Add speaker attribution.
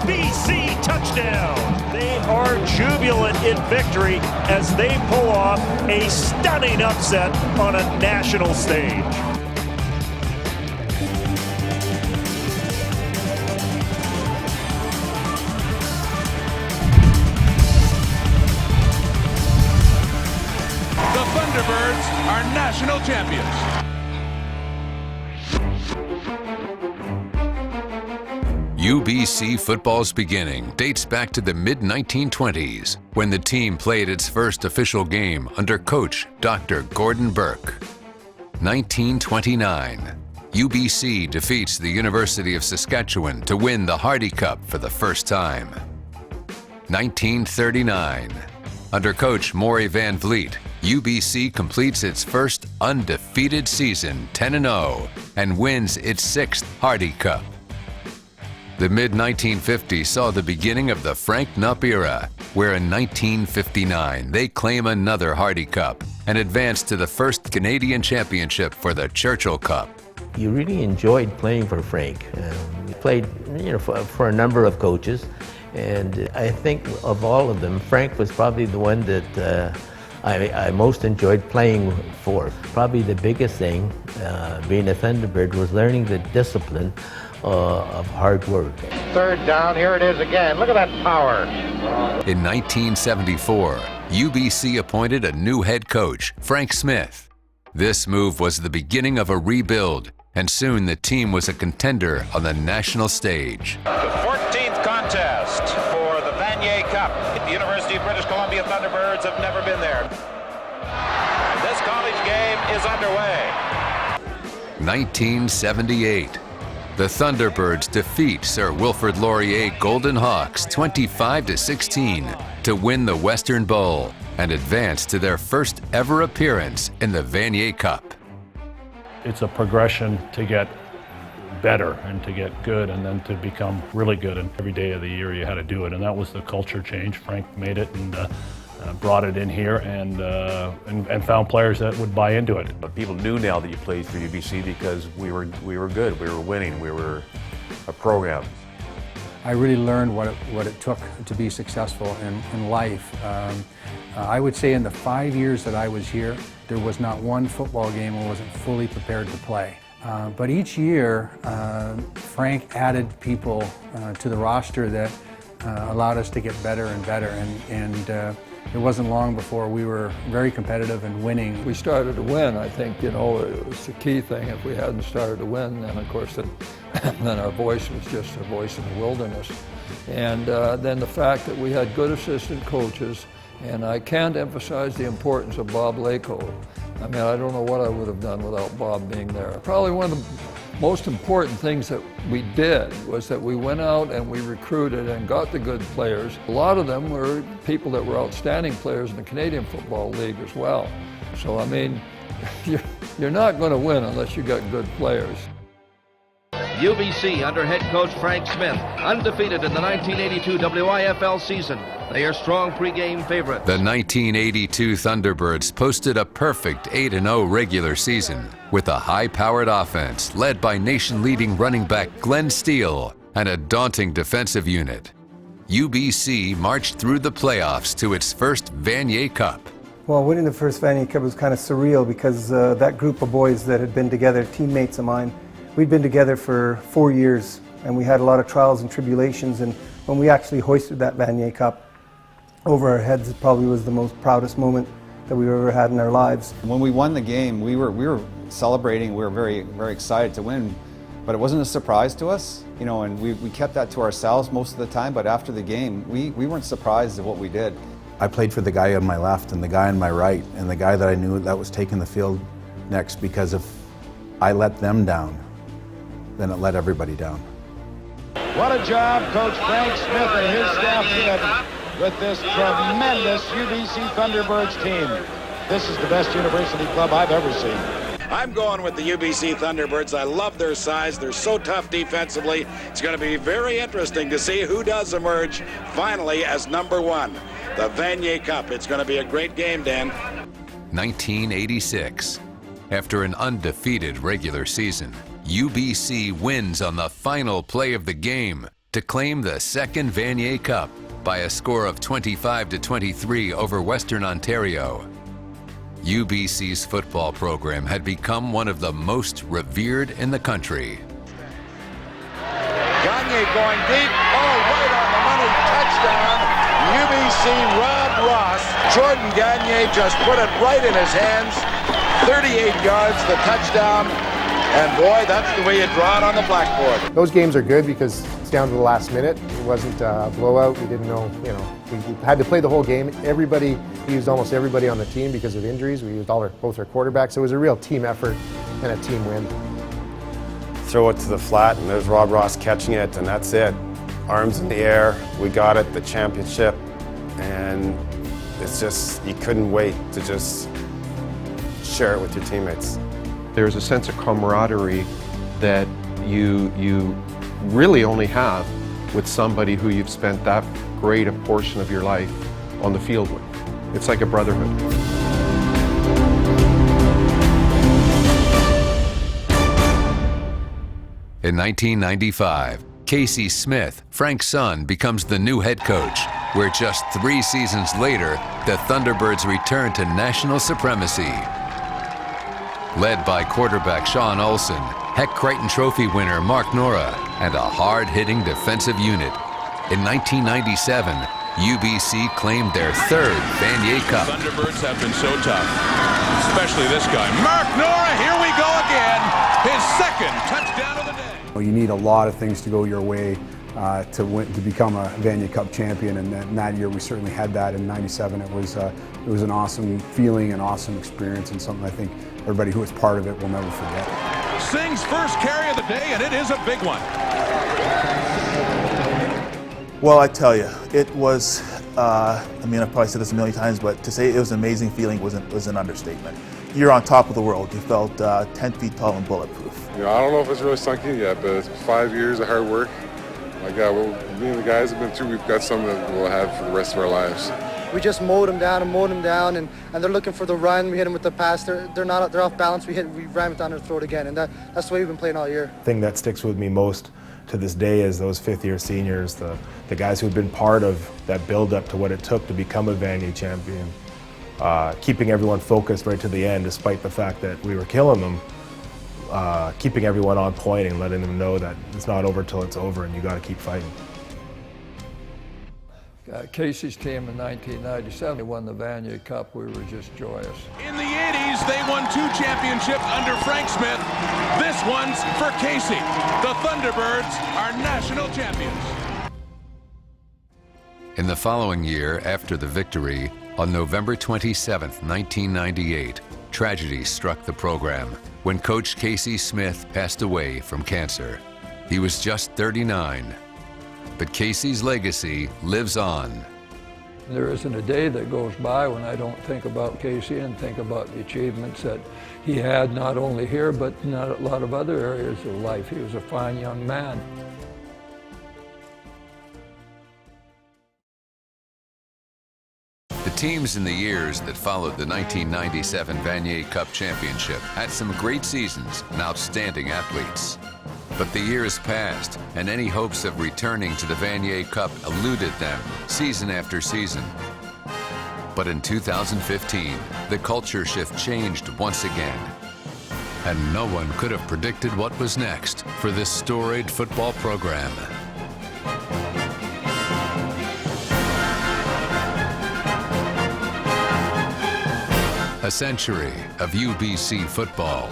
Speaker 1: UBC touchdown. They are jubilant in victory as they pull off a stunning upset on a national stage.
Speaker 2: The Thunderbirds are national champions.
Speaker 3: UBC football's beginning dates back to the mid-1920s when the team played its first official game under coach Dr. Gordon Burke. 1929, UBC defeats the University of Saskatchewan to win the Hardy Cup for the first time. 1939, under coach Maury Van Vliet, UBC completes its first undefeated season, 10-0, and wins its sixth Hardy Cup. The mid-1950s saw the beginning of the Frank Knupp era, where in 1959 they claim another Hardy Cup and advance to the first Canadian championship for the Churchill Cup.
Speaker 4: You really enjoyed playing for Frank. You played, for a number of coaches, and I think of all of them, Frank was probably the one that I most enjoyed playing for. Probably the biggest thing, being a Thunderbird, was learning the discipline of hard work.
Speaker 5: Third down, here it is again. Look at that power.
Speaker 3: In 1974, UBC appointed a new head coach, Frank Smith. This move was the beginning of a rebuild, and soon the team was a contender on the national stage.
Speaker 6: The 14th contest for the Vanier Cup. The University of British Columbia Thunderbirds have never been there. And this college game is underway.
Speaker 3: 1978. The Thunderbirds defeat Sir Wilfrid Laurier Golden Hawks 25-16 to win the Western Bowl and advance to their first ever appearance in the Vanier Cup.
Speaker 7: It's a progression to get better and to get good and then to become really good, and every day of the year you had to do it, and that was the culture change. Frank made it and brought it in here and found players that would buy into it.
Speaker 8: But people knew now that you played for UBC because we were good, we were winning, we were a program.
Speaker 9: I really learned what it took to be successful in life. I would say in the 5 years that I was here, there was not one football game I wasn't fully prepared to play. But each year, Frank added people to the roster that allowed us to get better and better, and it wasn't long before we were very competitive and winning.
Speaker 10: We started to win. I think, it was the key thing. If we hadn't started to win, then of course, then our voice was just a voice in the wilderness. And then the fact that we had good assistant coaches, and I can't emphasize the importance of Bob Lako. I mean, I don't know what I would have done without Bob being there. Probably one of the most important things that we did was that we went out and we recruited and got the good players. A lot of them were people that were outstanding players in the Canadian Football League as well. So, I mean, you're not going to win unless you got good players.
Speaker 11: UBC under head coach Frank Smith, undefeated in the 1982 WIFL season. They are strong pregame favorites.
Speaker 3: The 1982 Thunderbirds posted a perfect 8-0 regular season with a high-powered offense led by nation-leading running back Glenn Steele and a daunting defensive unit. UBC marched through the playoffs to its first Vanier Cup.
Speaker 12: Well, winning the first Vanier Cup was kind of surreal because that group of boys that had been together, teammates of mine, we'd been together for 4 years, and we had a lot of trials and tribulations, and when we actually hoisted that Vanier Cup over our heads, it probably was the most proudest moment that we've ever had in our lives.
Speaker 13: When we won the game, we were celebrating, we were very, very excited to win, but it wasn't a surprise to us, and we kept that to ourselves most of the time, but after the game, we weren't surprised at what we did.
Speaker 14: I played for the guy on my left and the guy on my right, and the guy that I knew that was taking the field next, because if I let them down, then it let everybody down.
Speaker 5: What a job Coach Frank Smith and his staff did with this tremendous UBC Thunderbirds team. This is the best university club I've ever seen.
Speaker 6: I'm going with the UBC Thunderbirds. I love their size. They're so tough defensively. It's going to be very interesting to see who does emerge finally as number one. The Vanier Cup. It's going to be a great game, Dan.
Speaker 3: 1986. After an undefeated regular season, UBC wins on the final play of the game to claim the second Vanier Cup by a score of 25-23 over Western Ontario. UBC's football program had become one of the most revered in the country.
Speaker 5: Gagne going deep. Oh, right on the money. Touchdown. UBC Rob Ross. Jordan Gagne just put it right in his hands. 38 yards, the touchdown. And boy, that's the way you draw it on the blackboard.
Speaker 15: Those games are good because it's down to the last minute. It wasn't a blowout. We didn't know, we had to play the whole game. We used almost everybody on the team because of injuries. We used both our quarterbacks. So it was a real team effort and a team win.
Speaker 16: Throw it to the flat, and there's Rob Ross catching it, and that's it. Arms in the air, we got it, the championship, and it's just, you couldn't wait to just share it with your teammates.
Speaker 17: There's a sense of camaraderie that you really only have with somebody who you've spent that great a portion of your life on the field with. It's like a brotherhood.
Speaker 3: In 1995, Casey Smith, Frank's son, becomes the new head coach, where just 3 seasons later, the Thunderbirds return to national supremacy. Led by quarterback Sean Olsen, Heck Crichton Trophy winner Mark Nora, and a hard-hitting defensive unit. In 1997, UBC claimed their 3rd Vanier Cup.
Speaker 2: The Thunderbirds have been so tough, especially this guy. Mark Nora, here we go again. His 2nd touchdown of the day.
Speaker 18: You need a lot of things to go your way to become a Vanier Cup champion, and that year we certainly had that in '97. It was an awesome feeling, an awesome experience, and something I think everybody who was part of it will never forget.
Speaker 2: Sing's first carry of the day, and it is a big one.
Speaker 19: Well, I tell you, it was, I've probably said this a million times, but to say it was an amazing feeling was an understatement. You're on top of the world. You felt 10 feet tall and bulletproof.
Speaker 20: I don't know if it's really sunk in yet, but it's 5 years of hard work. My God, what me and the guys have been through, we've got something that we'll have for the rest of our lives.
Speaker 21: We just mowed them down, and they're looking for the run. We hit them with the pass. They're off balance. We ram it down their throat again, and that's the way we've been playing all year.
Speaker 22: The thing that sticks with me most to this day is those 5th-year seniors, the guys who've been part of that build-up to what it took to become a Vanier champion, keeping everyone focused right to the end, despite the fact that we were killing them, keeping everyone on point and letting them know that it's not over till it's over, and you got to keep fighting.
Speaker 10: Casey's team in 1997 won the Vanier Cup. We were just joyous.
Speaker 2: In the 80s, they won 2 championships under Frank Smith. This one's for Casey. The Thunderbirds are national champions.
Speaker 3: In the following year, after the victory, on November 27, 1998, tragedy struck the program when Coach Casey Smith passed away from cancer. He was just 39. But Casey's legacy lives on.
Speaker 10: There isn't a day that goes by when I don't think about Casey and think about the achievements that he had, not only here, but in a lot of other areas of life. He was a fine young man.
Speaker 3: The teams in the years that followed the 1997 Vanier Cup Championship had some great seasons and outstanding athletes. But the years passed, and any hopes of returning to the Vanier Cup eluded them season after season. But in 2015, the culture shift changed once again. And no one could have predicted what was next for this storied football program. A century of UBC football.